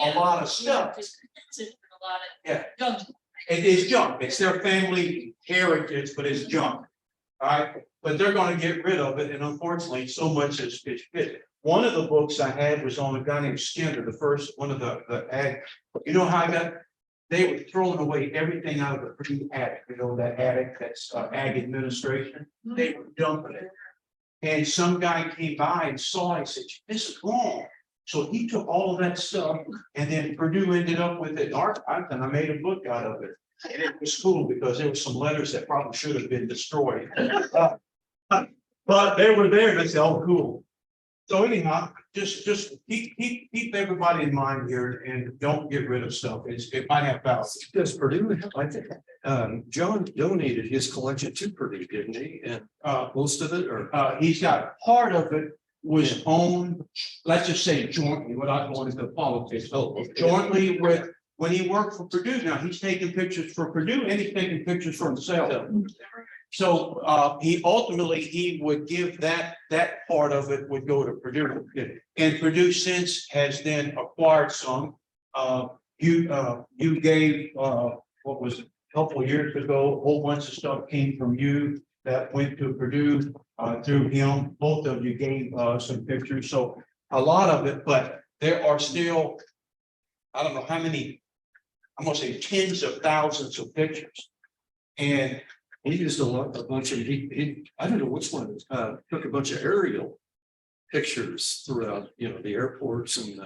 a lot of stuff.
Just condense it for a lot of.
Yeah.
Junk.
It is junk. It's their family heritage, but it's junk. All right, but they're gonna get rid of it, and unfortunately, so much is fit. One of the books I had was on a guy named Skinner, the first one of the ag. You know how I got? They were throwing away everything out of the Purdue attic, that attic that's ag administration. They were dumping it. And some guy came by and saw it and said, this is wrong. So he took all of that stuff, and then Purdue ended up with it archived, and I made a book out of it. And it was cool because there were some letters that probably should have been destroyed. But they were there, and I said, oh, cool. So anyhow, just keep everybody in mind here and don't get rid of stuff. It might have value.
Does Purdue, I think, John donated his collection to Purdue, didn't he? And most of it, or
He's got part of it was owned, let's just say jointly, without going into politics. Jointly with, when he worked for Purdue, now he's taking pictures for Purdue and he's taking pictures for himself. So he ultimately would give that part of it would go to Purdue. And Purdue since has then acquired some. You gave what was it, a couple of years ago, a whole bunch of stuff came from you that went to Purdue through him. Both of you gave some pictures. So a lot of it, but there are still, I don't know how many, I'm gonna say tens of thousands of pictures And
He used a bunch of, I don't know which one, took a bunch of aerial pictures throughout, the airports and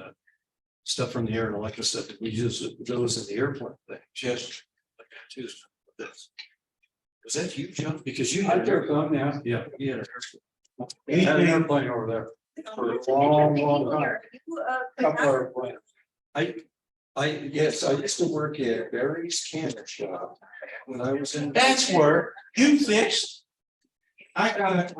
stuff from the air and all that kind of stuff. We use those in the airplane thing, just like that too. Was that you, John? Because you
I
had.
took some, yeah.
Yeah, you had.
I had an airplane over there for a long time. Couple of airplanes.
Yes, I used to work at Barry's Camera Shop when I was in.
that's where you fixed. I got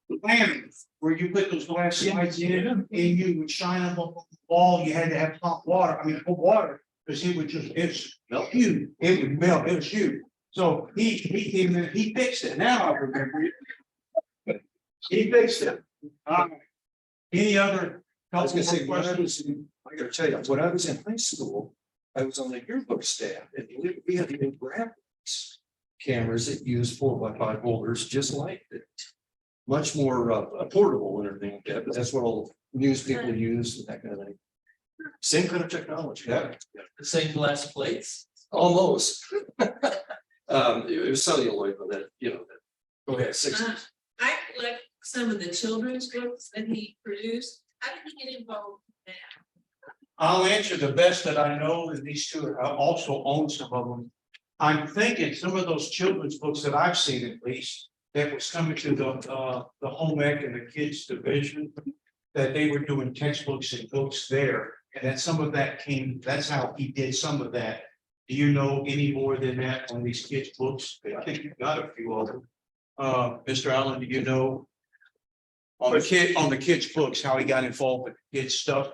the plans where you put those glass slides in and you would shine them on the wall. You had to have hot water, cold water, because it would just, it's huge. It would melt, it was huge. So he came in, he fixed it. Now I remember it. He fixed it. Any other?
I was gonna say, when I
questions?
was, I gotta tell you, when I was in high school, I was on the yearbook staff and we had even graphics cameras that use 4x5 holders, just like it. Much more portable and everything like that, but that's what all news people use and that kind of thing. Same kind of technology. Yeah.
The same glass plates.
Almost. It was celluloid, but that, go ahead, 60s.
I collect some of the children's books that he produced. How did he get involved in that?
I'll answer the best that I know, and these two also own some of them. I'm thinking some of those children's books that I've seen at least, that was coming to the home ec and the kids division, that they were doing textbooks and books there, and that some of that came, that's how he did some of that. Do you know any more than that on these kids' books? I think you've got a few of them. Mr. Allen, do you know? On the kids' books, how he got involved with kids' stuff?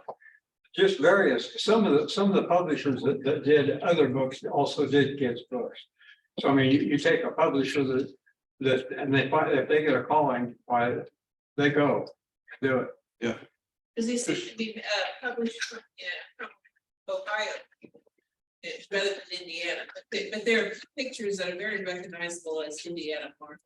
Just various, some of the publishers that did other books also did kids' books. So I mean, you take a publisher that, and they find, if they get a calling, why, they go, do it.
Because he seems to be published from Ohio. Rather than Indiana, but there are pictures that are very recognizable as Indiana farm.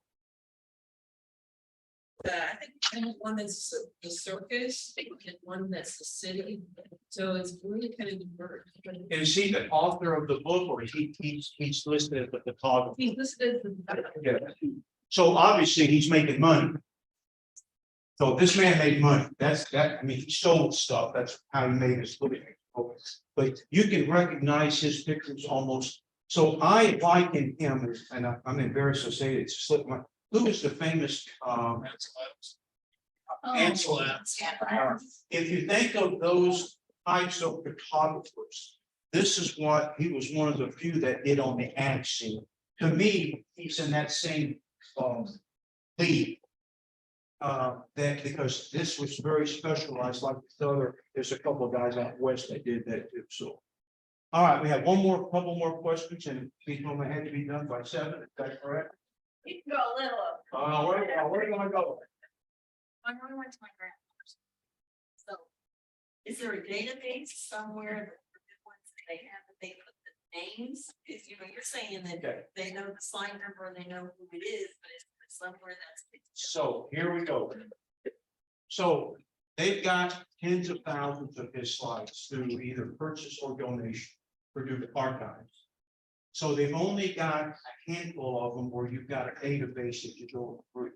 I think one that's the circus, and one that's the city, so it's really kind of diverse.
Is he the author of the book, or he's listed as the photographer?
He's listed as the.
Yeah. So obviously he's making money. So this man made money. I mean, he sold stuff. That's how he made his living. But you can recognize his pictures almost. So I liken him as, and I'm embarrassed to say it, it's slipped my, who is the famous Ansel Adams? If you think of those types of photographers, this is what he was one of the few that did on the ag scene. To me, he's in that same league. That because this was very specialized, like the other, there's a couple of guys out west that did that too. So, all right, we have couple more questions, and these only had to be done by 7. Is that correct?
You can go a little.
Where are you gonna go?
I went to my grandmother's.
So, is there a database somewhere that the ones that they have, that they put the names? If you're saying that
Okay.
they know the slide number and they know who it is, but it's somewhere that's.
So here we go. So they've got tens of thousands of his slides through either purchase or donation for the archives. So they've only got a handful of them where you've got a database that you go through.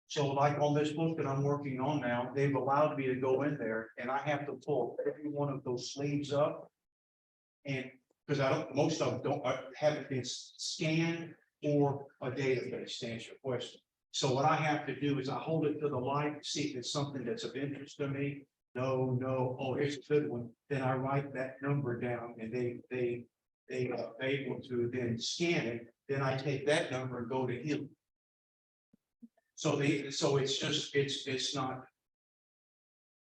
So like on this book that I'm working on now, they've allowed me to go in there and I have to pull every one of those sleeves up. And because most of them haven't been scanned or a database to answer your question. So what I have to do is I hold it to the light, see if it's something that's of interest to me. No, oh, here's a good one. Then I write that number down and they are able to then scan it. Then I take that number and go to him. So it's just, it's not.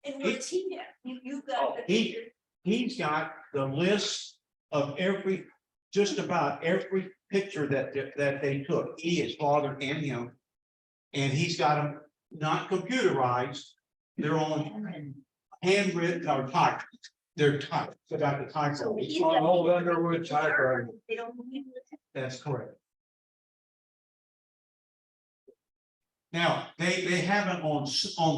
And what's he got? You've got.
He's got the list of just about every picture that they took, his father and him. And he's got them not computerized, they're on handwritten or typed. They're typed, about the type.
So he's
On
got-
old Underwood typewriter.
They don't believe it.
That's correct. Now, they have it on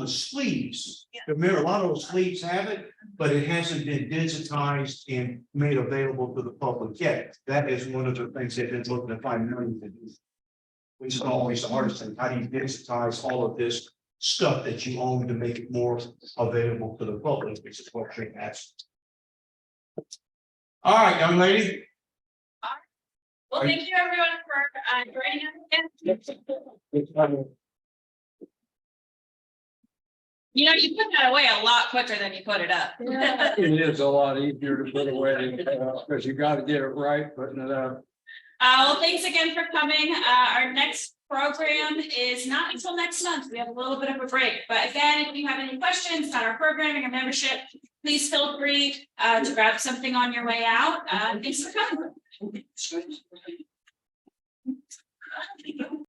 the sleeves. Remember, a lot of those sleeves have it, but it hasn't been digitized and made available to the public yet. That is one of the things they've been looking to find money to do. Which is always the hardest thing. How do you digitize all of this stuff that you own to make it more available to the public, which is what you're asking. All right, young lady.
Well, thank you everyone for joining us again. You know, you put that away a lot quicker than you put it up.
It is a lot easier to put away, because you gotta get it right, putting it up.
Well, thanks again for coming. Our next program is not until next month. We have a little bit of a break, but again, if you have any questions about our programming or membership, please feel free to grab something on your way out. Thanks for coming.